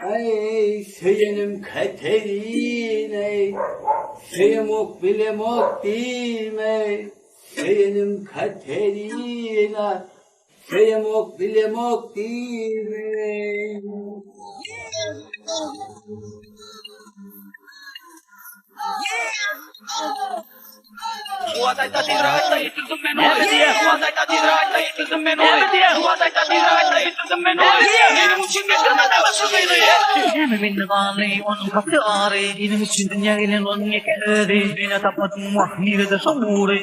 Ey söylenim Katerine, söylemok bilemok dime. Söylenim Katerina, söylemok bilemok dime. Suada itatirata e tudo menor. Suada itatirata e tudo menor. Suada itatirata e tudo menor. Benim için geçirmeden başımıydı. Yemin gani onun kaptare. Benim için dünya gelin onun yekerdi. Beni tapmadım vahmire de samure.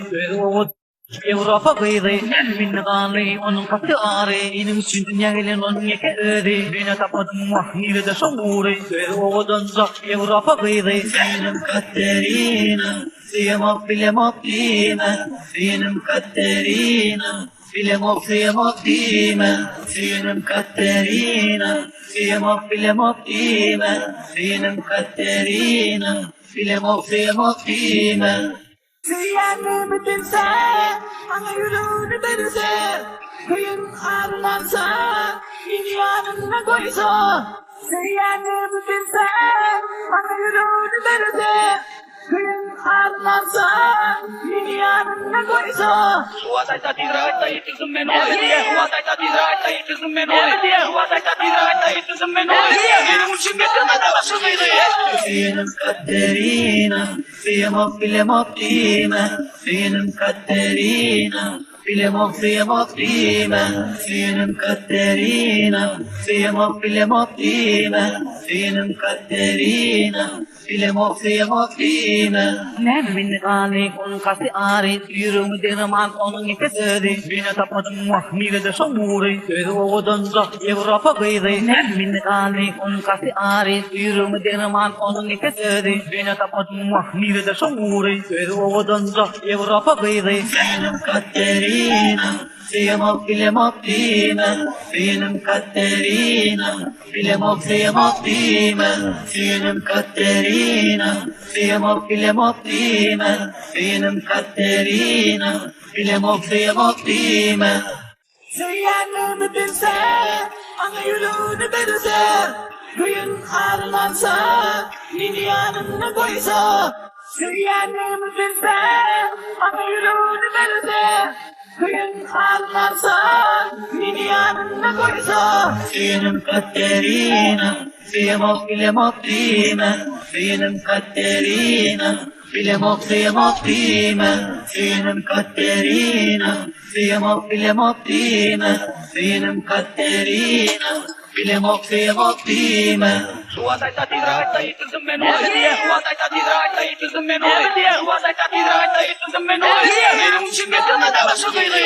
Europa gayri. Yemin gani onun kaptare. Benim için dünya gelin onun yekerdi. Beni tapmadım vahmire de samure. Odanza Europa gayri. Benim Katerina. Filemok, filemok, dime, finim Katerina. Filemok, filemok, dime, finim Katerina. Filemok, filemok, dime, finim Katerina. Filemok, filemok, dime. Ziyanı bitinse, ana yürüdü denize. Kıyın arlansa, dünyanın koysa. Ziyanı bitinse, ana yürüdü denize. Kıyın arlansa, dünyanın koysa. Suada itatirata e tudo menor. Suada itatirata e tudo menor. Suada itatirata e tudo menor. Benim için geçirmeden başımıydı. Finim Katerina. Filemok, filemok, dime, finim Katerina. Filemok, filemok, dime, finim Katerina. Filemok, filemok, dime, finim Katerina. Filemok, filemok, dime. Nermin gani onun kasi ari. Yürümü deneman onun ikiseri. Beni tapmadım vahmire de samure. Sözü odanza Europa gayri. Nermin gani onun kasi ari. Yürümü deneman onun ikiseri. Beni tapmadım vahmire de samure. Sözü odanza Europa gayri. Finim Katerina. Filemok, filemok, dime, finim Katerina. Filemok, filemok, dime, finim Katerina. Filemok, filemok, dime, finim Katerina. Filemok, filemok, dime. Ziyanı bitinse, ana yürüdü denize. Kıyın arlansa, dünyanın koysa. Ziyanı bitinse, ana yürüdü denize. Kıyın arlansa, dünyanın koysa. Finim Katerina. Filemok, filemok, dime, finim Katerina. Filemok, filemok, dime, finim Katerina. Filemok, filemok, dime, finim Katerina. Filemok, filemok, dime. Suada itatirata e tudo menor. Suada itatirata e tudo menor. Suada itatirata e tudo menor. Benim için geçirmeden başımıydı.